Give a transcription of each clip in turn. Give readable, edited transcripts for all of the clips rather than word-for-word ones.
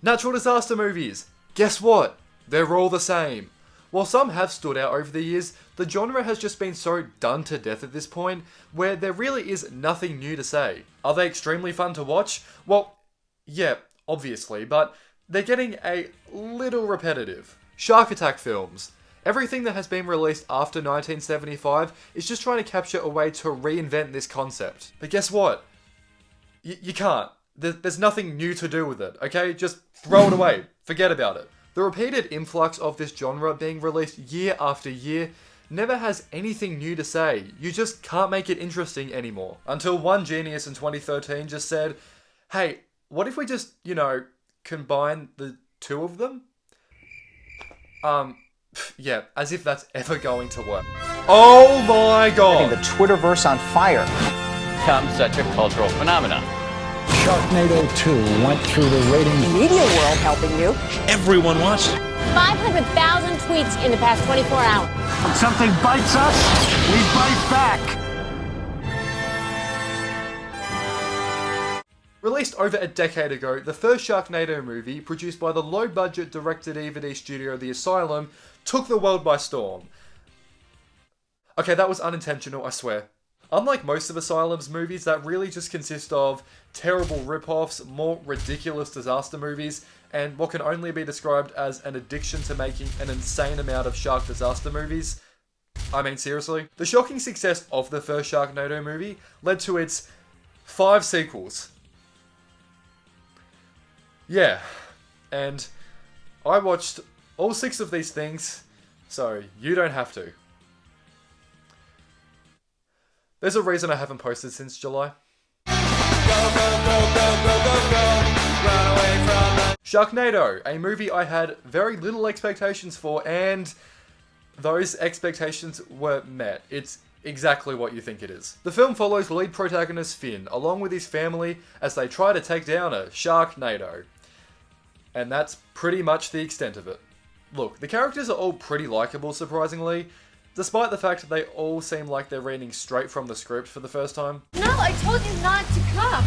Natural disaster movies. Guess what? They're all the same. While some have stood out over the years, the genre has just been so done to death at this point, where there really is nothing new to say. Are they extremely fun to watch? Well, yeah, obviously, but they're getting a little repetitive. Shark attack films. Everything that has been released after 1975 is just trying to capture a way to reinvent this concept. But guess what? You can't. There's nothing new to do with it, okay? Just throw it away. Forget about it. The repeated influx of this genre being released year after year never has anything new to say. You just can't make it interesting anymore. Until one genius in 2013 just said, hey, what if we just, combine the two of them? Yeah, as if that's ever going to work. Oh my god! The Twitterverse on fire. Becomes such a cultural phenomenon. Sharknado 2 went through the ratings. Media world helping you. Everyone watched it. 500,000 tweets in the past 24 hours. When something bites us, we bite back. Released over a decade ago, the first Sharknado movie, produced by the low-budget direct-to-DVD studio The Asylum, took the world by storm. Okay, that was unintentional, I swear. Unlike most of Asylum's movies that really just consist of terrible rip-offs, more ridiculous disaster movies, and what can only be described as an addiction to making an insane amount of shark disaster movies. I mean, seriously. The shocking success of the first Sharknado movie led to its 5 sequels. Yeah, and I watched all 6 of these things, so you don't have to. There's a reason I haven't posted since July. Sharknado, a movie I had very little expectations for, and those expectations were met. It's exactly what you think it is. The film follows lead protagonist Finn, along with his family, as they try to take down a Sharknado. And that's pretty much the extent of it. Look, the characters are all pretty likeable, surprisingly, despite the fact that they all seem like they're reading straight from the script for the first time. No, I told you not to come.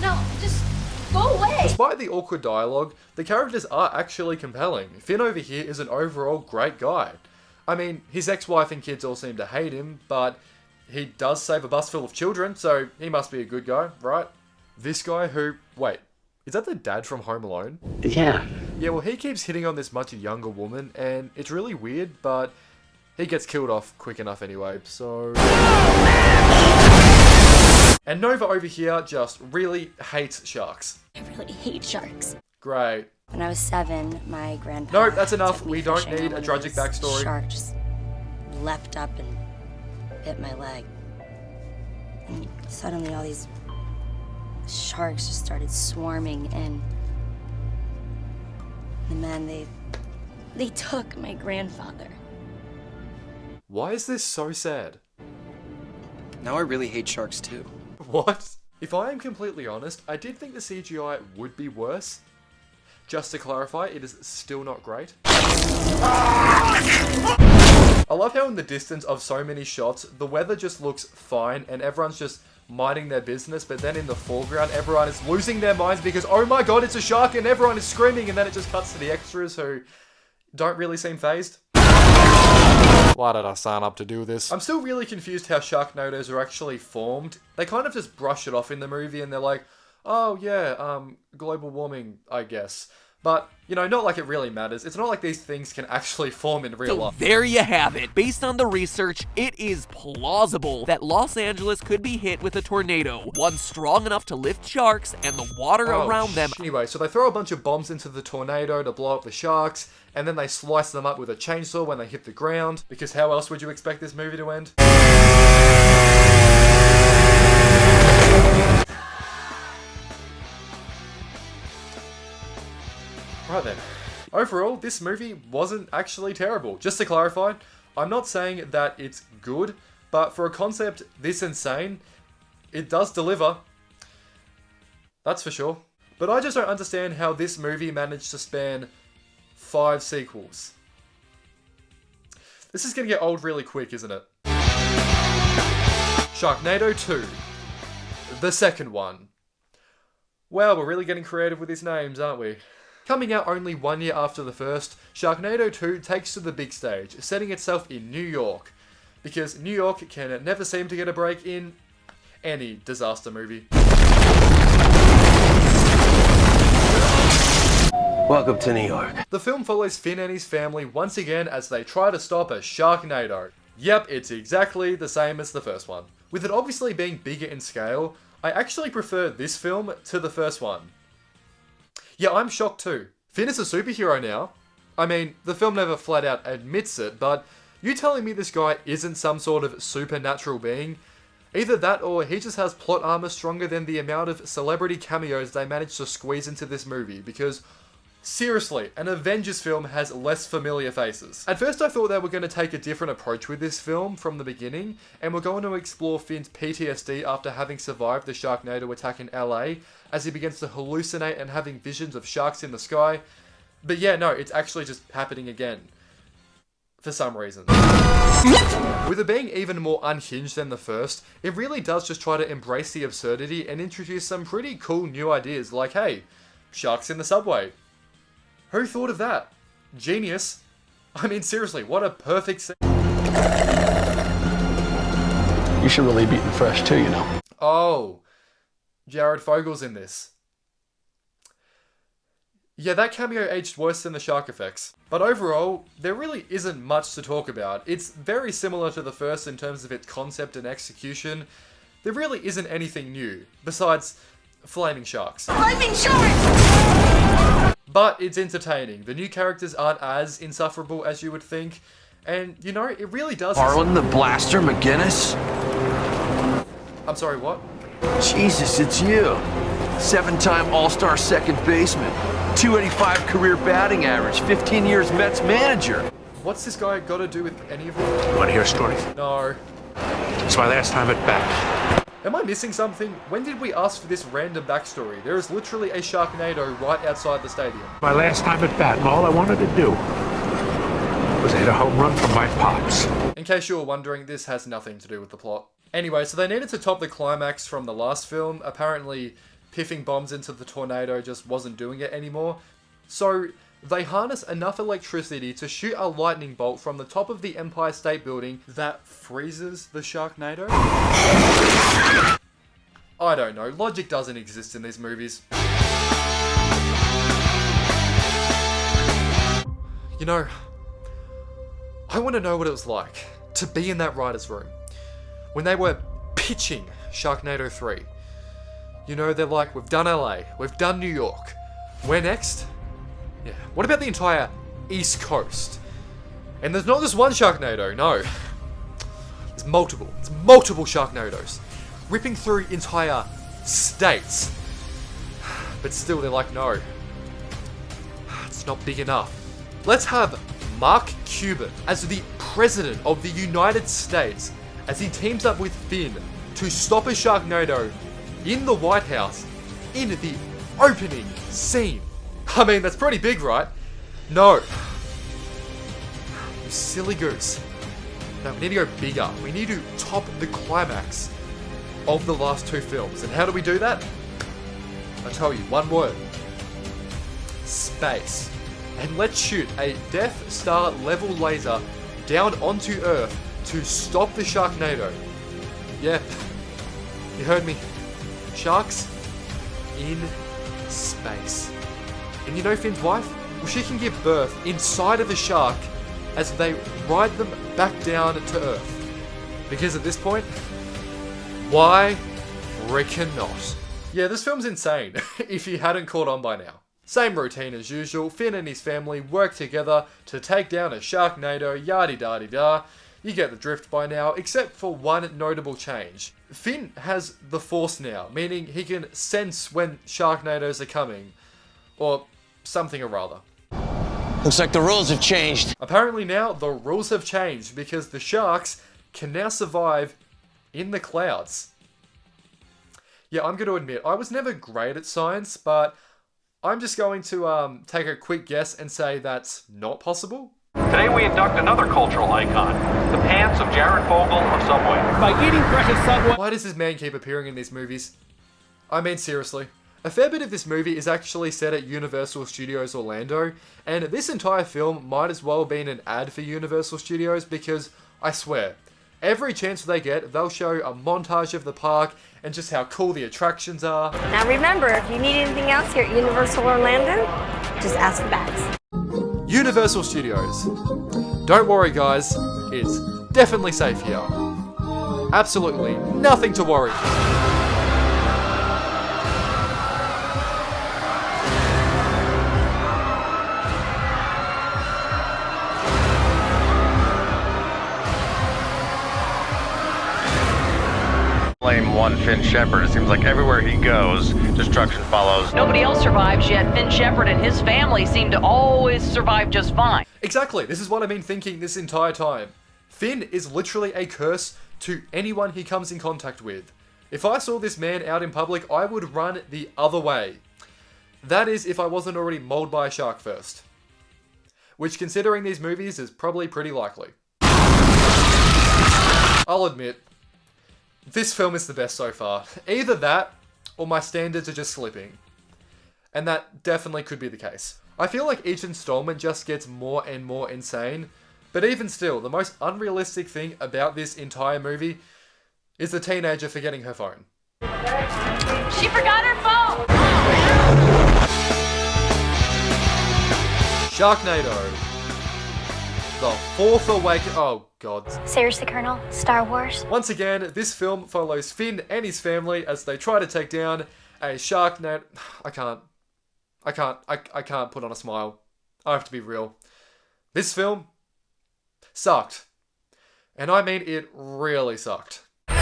No, just go away. Despite the awkward dialogue, the characters are actually compelling. Finn over here is an overall great guy. I mean, his ex-wife and kids all seem to hate him, but he does save a bus full of children, so he must be a good guy, right? This guy who... Wait, is that the dad from Home Alone? Yeah. Yeah, well, he keeps hitting on this much younger woman, and it's really weird, but he gets killed off quick enough anyway, so... And Nova over here just really hates sharks. I really hate sharks. Great. When I was 7, my grandpa... Nope, that's enough. took me We don't fishing, need and a one of tragic those backstory. Shark just leapt up and bit my leg. And suddenly all these sharks just started swarming in. And then they took my grandfather. Why is this so sad? Now I really hate sharks too. What? If I am completely honest, I did think the CGI would be worse. Just to clarify, it is still not great. I love how in the distance of so many shots, the weather just looks fine and everyone's just minding their business, but then in the foreground, everyone is losing their minds because, oh my god, it's a shark, and everyone is screaming, and then it just cuts to the extras who don't really seem phased. Why did I sign up to do this? I'm still really confused how Sharknadoes are actually formed. They kind of just brush it off in the movie and they're like, oh yeah, global warming, I guess. But, not like it really matters. It's not like these things can actually form in real life. There you have it. Based on the research, it is plausible that Los Angeles could be hit with a tornado, one strong enough to lift sharks and the water around them. Anyway, so they throw a bunch of bombs into the tornado to blow up the sharks, and then they slice them up with a chainsaw when they hit the ground, because how else would you expect this movie to end? Right then. Overall, this movie wasn't actually terrible. Just to clarify, I'm not saying that it's good, but for a concept this insane, it does deliver. That's for sure. But I just don't understand how this movie managed to span 5 sequels. This is gonna get old really quick, isn't it? Sharknado 2. The second one. Well, we're really getting creative with these names, aren't we? Coming out only 1 year after the first, Sharknado 2 takes to the big stage, setting itself in New York. Because New York can never seem to get a break in any disaster movie. Welcome to New York. The film follows Finn and his family once again as they try to stop a Sharknado. Yep, it's exactly the same as the first one. With it obviously being bigger in scale, I actually prefer this film to the first one. Yeah, I'm shocked too. Finn is a superhero now. I mean, the film never flat out admits it, but you telling me this guy isn't some sort of supernatural being? Either that or he just has plot armor stronger than the amount of celebrity cameos they managed to squeeze into this movie, because seriously, an Avengers film has less familiar faces. At first I thought they were going to take a different approach with this film from the beginning, and we're going to explore Finn's PTSD after having survived the Sharknado attack in LA, as he begins to hallucinate and having visions of sharks in the sky. But yeah, no, it's actually just happening again. For some reason. With it being even more unhinged than the first, it really does just try to embrace the absurdity and introduce some pretty cool new ideas like, hey, sharks in the subway. Who thought of that? Genius. I mean, seriously, what a perfect scene. You should really be eating fresh too, you know. Oh, Jared Fogel's in this. Yeah, that cameo aged worse than the shark effects. But overall, there really isn't much to talk about. It's very similar to the first in terms of its concept and execution. There really isn't anything new, besides flaming sharks. Flaming sharks! But it's entertaining. The new characters aren't as insufferable as you would think. And, you know, it really does... Harlan the Blaster McGinnis? I'm sorry, what? Jesus, it's you. 7-time All-Star second baseman. 285 career batting average. 15 years Mets manager. What's this guy got to do with any of it? Want to hear a story? No. It's my last time at bat. Am I missing something? When did we ask for this random backstory? There is literally a Sharknado right outside the stadium. My last time at bat, and all I wanted to do was hit a home run from my pops. In case you were wondering, this has nothing to do with the plot. Anyway, so they needed to top the climax from the last film. Apparently, piffing bombs into the tornado just wasn't doing it anymore. So they harness enough electricity to shoot a lightning bolt from the top of the Empire State Building that freezes the Sharknado. I don't know, logic doesn't exist in these movies. You know, I want to know what it was like to be in that writer's room when they were pitching Sharknado 3. You know, they're like, we've done LA, we've done New York. Where next? Yeah. What about the entire East Coast? And there's not just one Sharknado, no. There's multiple. There's multiple Sharknados. Ripping through entire states. But still, they're like, no. It's not big enough. Let's have Mark Cuban as the President of the United States as he teams up with Finn to stop a Sharknado in the White House in the opening scene. I mean, that's pretty big, right? No. You silly goose. No, we need to go bigger. We need to top the climax of the last two films. And how do we do that? I'll tell you, one word. Space. And let's shoot a Death Star level laser down onto Earth to stop the Sharknado. Yeah, you heard me. Sharks in space. And you know Finn's wife? Well, she can give birth inside of a shark as they ride them back down to Earth. Because at this point, why frickin' not? Yeah, this film's insane, if you hadn't caught on by now. Same routine as usual, Finn and his family work together to take down a Sharknado, yada-da-da-da. You get the drift by now, except for one notable change. Finn has the Force now, meaning he can sense when Sharknadoes are coming. Or something or other. Looks like the rules have changed. Apparently now, the rules have changed because the sharks can now survive in the clouds. Yeah, I'm going to admit, I was never great at science, but I'm just going to take a quick guess and say that's not possible. Today we induct another cultural icon, the pants of Jared Fogle of Subway. By eating fresh Subway. Why does this man keep appearing in these movies? I mean, seriously. A fair bit of this movie is actually set at Universal Studios Orlando, and this entire film might as well have been an ad for Universal Studios because, I swear, every chance they get, they'll show a montage of the park and just how cool the attractions are. Now remember, if you need anything else here at Universal Orlando, just ask for Bags. Universal Studios. Don't worry guys, it's definitely safe here. Absolutely nothing to worry. Blame one Finn Shepard. It seems like everywhere he goes, destruction follows. Nobody else survives, yet Finn Shepard and his family seem to always survive just fine. Exactly, this is what I've been thinking this entire time. Finn is literally a curse to anyone he comes in contact with. If I saw this man out in public, I would run the other way. That is if I wasn't already mauled by a shark first. Which, considering these movies, is probably pretty likely. I'll admit, this film is the best so far. Either that, or my standards are just slipping. And that definitely could be the case. I feel like each installment just gets more and more insane, but even still, the most unrealistic thing about this entire movie is the teenager forgetting her phone. She forgot her phone! Sharknado. The Fourth Awakening. Oh, God. Seriously, Colonel? Star Wars? Once again, this film follows Finn and his family as they try to take down a Sharknado. I can't put on a smile. I have to be real. This film sucked. And I mean it really sucked. May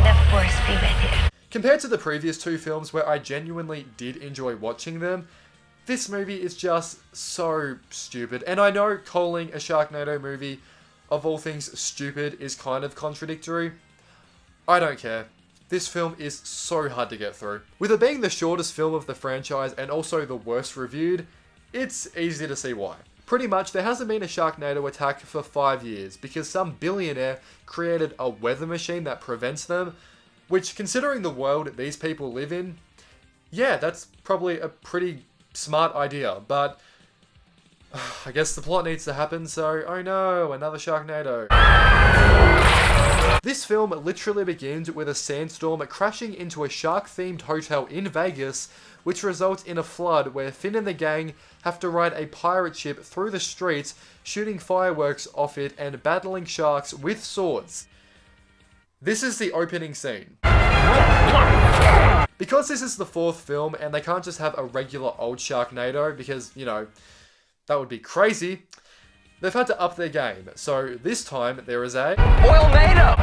the Force be with you. Compared to the previous two films where I genuinely did enjoy watching them, this movie is just so stupid. And I know calling a Sharknado movie, of all things stupid, is kind of contradictory. I don't care. This film is so hard to get through. With it being the shortest film of the franchise and also the worst reviewed, it's easy to see why. Pretty much, there hasn't been a Sharknado attack for 5 years because some billionaire created a weather machine that prevents them, which, considering the world these people live in, yeah, that's probably a pretty smart idea, but I guess the plot needs to happen, so oh no, another Sharknado. This film literally begins with a sandstorm crashing into a shark-themed hotel in Vegas, which results in a flood where Finn and the gang have to ride a pirate ship through the streets, shooting fireworks off it and battling sharks with swords. This is the opening scene. Because this is the fourth film and they can't just have a regular old Sharknado because, you know, that would be crazy, they've had to up their game. So this time there is a Oil-nado!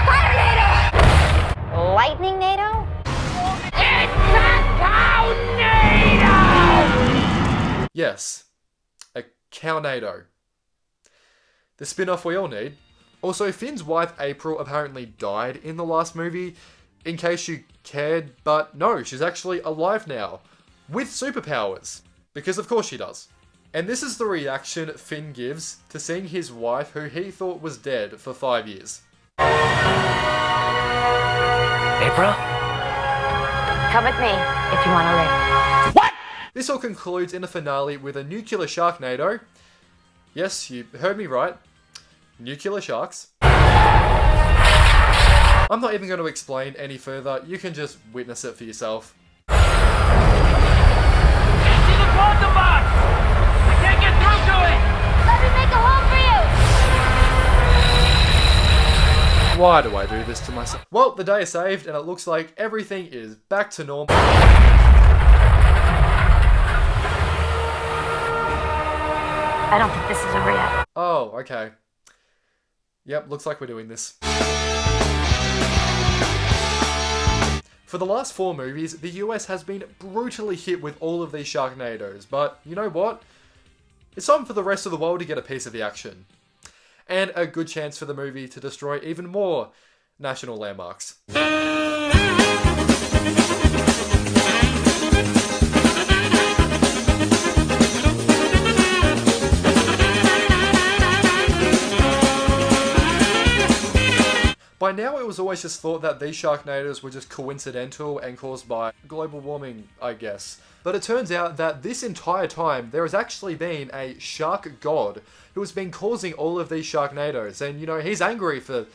Fire-nado! Lightning-nado? It's a cow-nado! Yes, a cow-nado. The spin-off we all need. Also, Finn's wife April apparently died in the last movie, in case you cared, but no, she's actually alive now, with superpowers, because of course she does. And this is the reaction Finn gives to seeing his wife, who he thought was dead for 5 years. April? Come with me if you want to live. What? This all concludes in a finale with a nuclear Sharknado. Yes, you heard me right. Nuclear sharks. I'm not even going to explain any further, you can just witness it for yourself. To the quantum box! I can't get through to it! Let me make a hole for you! Why do I do this to myself? Well, the day is saved and it looks like everything is back to normal. I don't think this is a real. Oh, okay. Yep, looks like we're doing this. For the last 4 movies, the US has been brutally hit with all of these Sharknadoes, but you know what? It's time for the rest of the world to get a piece of the action. And a good chance for the movie to destroy even more national landmarks. By now it was always just thought that these Sharknadoes were just coincidental and caused by global warming, I guess. But it turns out that this entire time, there has actually been a shark god who has been causing all of these Sharknadoes. And, you know, he's angry for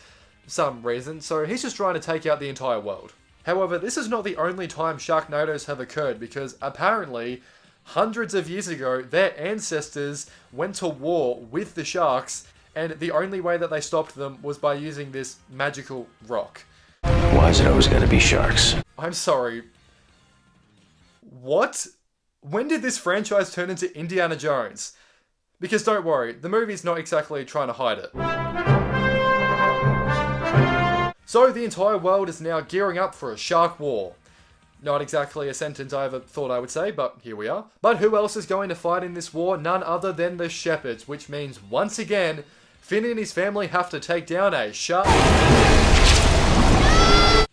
some reason, so he's just trying to take out the entire world. However, this is not the only time Sharknadoes have occurred, because apparently, hundreds of years ago, their ancestors went to war with the sharks, and the only way that they stopped them was by using this magical rock. Why is it always gotta be sharks? I'm sorry. What? When did this franchise turn into Indiana Jones? Because don't worry, the movie's not exactly trying to hide it. So the entire world is now gearing up for a shark war. Not exactly a sentence I ever thought I would say, but here we are. But who else is going to fight in this war? None other than the Shepherds, which means once again, Finn and his family have to take down a shark.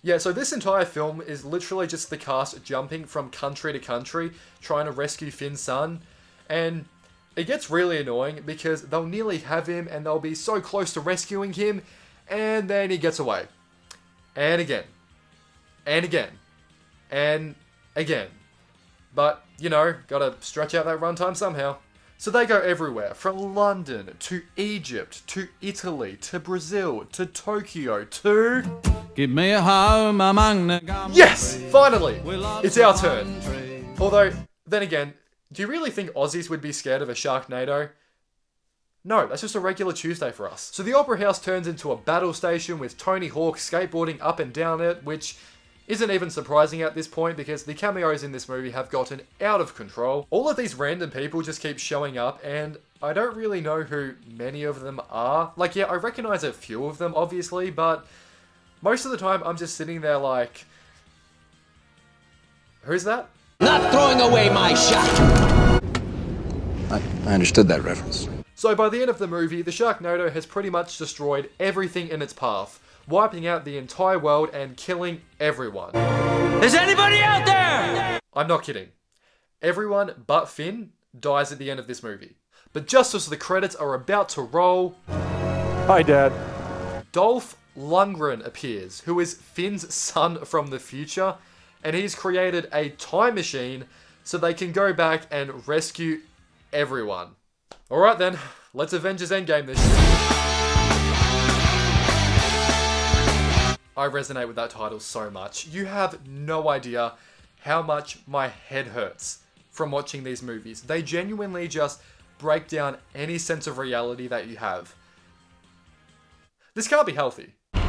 Yeah, so this entire film is literally just the cast jumping from country to country, trying to rescue Finn's son. And it gets really annoying because they'll nearly have him and they'll be so close to rescuing him, and then he gets away. And again. And again. And again. But, you know, gotta stretch out that runtime somehow. So they go everywhere, from London to Egypt to Italy to Brazil to Tokyo to... Give me a home among the gum. Yes! Finally! It's our turn. Although, then again, do you really think Aussies would be scared of a Sharknado? No, that's just a regular Tuesday for us. So the Opera House turns into a battle station with Tony Hawk skateboarding up and down it, which isn't even surprising at this point because the cameos in this movie have gotten out of control. All of these random people just keep showing up and I don't really know who many of them are. Like, yeah, I recognize a few of them, obviously, but most of the time I'm just sitting there like, who's that? Not throwing away my shot! I understood that reference. So by the end of the movie, the Sharknado has pretty much destroyed everything in its path, wiping out the entire world and killing everyone. Is anybody out there? I'm not kidding. Everyone but Finn dies at the end of this movie. But just as the credits are about to roll... Hi, Dad. Dolph Lundgren appears, who is Finn's son from the future, and he's created a time machine so they can go back and rescue everyone. Alright then, let's Avengers Endgame this shit. I resonate with that title so much. You have no idea how much my head hurts from watching these movies. They genuinely just break down any sense of reality that you have. This can't be healthy. Go!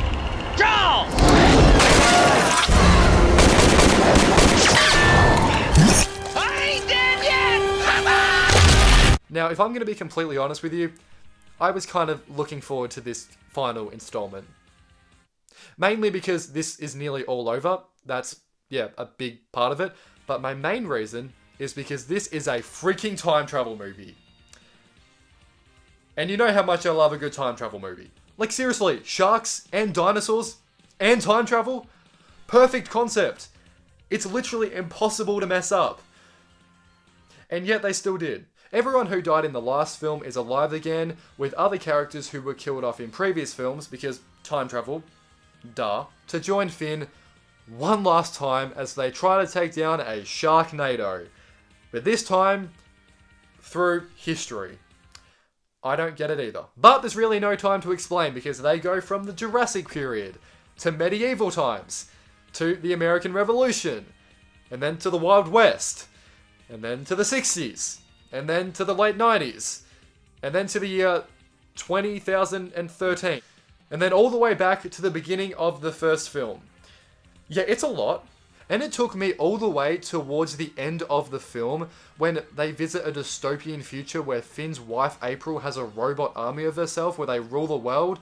I ain't dead yet! Come on! Now, if I'm going to be completely honest with you, I was kind of looking forward to this final installment. Mainly because this is nearly all over. That's, yeah, a big part of it. But my main reason is because this is a freaking time travel movie. And you know how much I love a good time travel movie. Like seriously, sharks and dinosaurs and time travel? Perfect concept. It's literally impossible to mess up. And yet they still did. Everyone who died in the last film is alive again, with other characters who were killed off in previous films because time travel, duh, to join Finn one last time as they try to take down a Sharknado. But this time, through history. I don't get it either. But there's really no time to explain because they go from the Jurassic period to medieval times to the American Revolution and then to the Wild West and then to the 60s and then to the late 90s and then to the year 2013 and then all the way back to the beginning of the first film. Yeah, it's a lot. And it took me all the way towards the end of the film when they visit a dystopian future where Finn's wife April has a robot army of herself where they rule the world.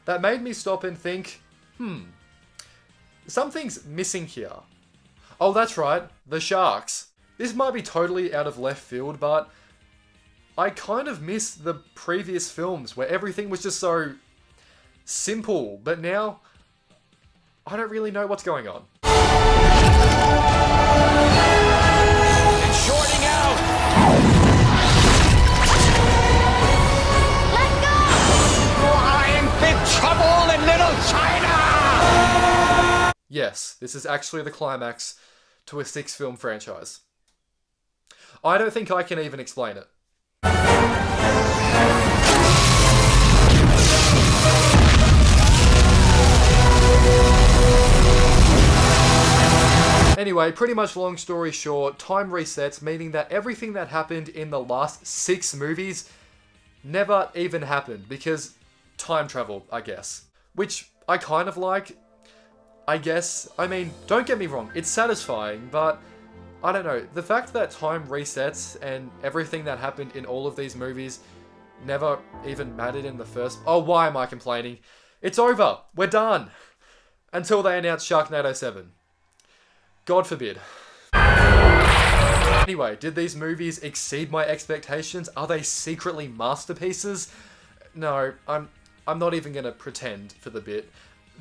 That made me stop and think, something's missing here. Oh, that's right, the sharks. This might be totally out of left field, but I kind of miss the previous films where everything was just so simple, but now I don't really know what's going on. It's shorting out! Let go! I'm in big trouble in Little China! yes, this is actually the climax to a 6-film franchise. I don't think I can even explain it. Anyway, pretty much long story short, time resets, meaning that everything that happened in the last 6 movies never even happened, because time travel, I guess. Which I kind of like, I guess. I mean, don't get me wrong, it's satisfying, but I don't know. The fact that time resets and everything that happened in all of these movies never even mattered in the first... Oh, why am I complaining? It's over. We're done. Until they announce Sharknado 7. God forbid. Anyway, did these movies exceed my expectations? Are they secretly masterpieces? No, I'm not even going to pretend for the bit.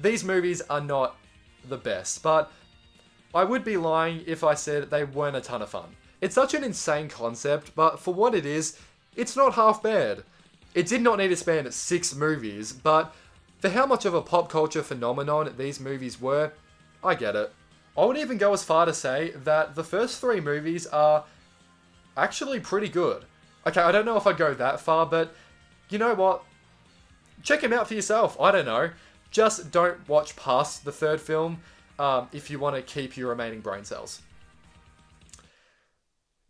These movies are not the best, but I would be lying if I said they weren't a ton of fun. It's such an insane concept, but for what it is, it's not half bad. It did not need to span 6 movies, but for how much of a pop culture phenomenon these movies were, I get it. I would even go as far to say that the first 3 movies are actually pretty good. Okay, I don't know if I'd go that far, but you know what? Check them out for yourself. I don't know. Just don't watch past the 3rd film if you want to keep your remaining brain cells.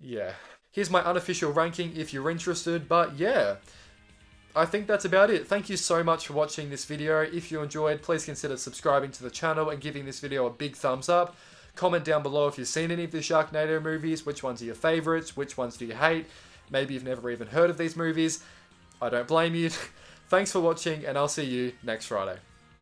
Yeah. Here's my unofficial ranking if you're interested, but yeah. I think that's about it. Thank you so much for watching this video. If you enjoyed, please consider subscribing to the channel and giving this video a big thumbs up. Comment down below if you've seen any of the Sharknado movies, which ones are your favourites, which ones do you hate. Maybe you've never even heard of these movies. I don't blame you. Thanks for watching, and I'll see you next Friday.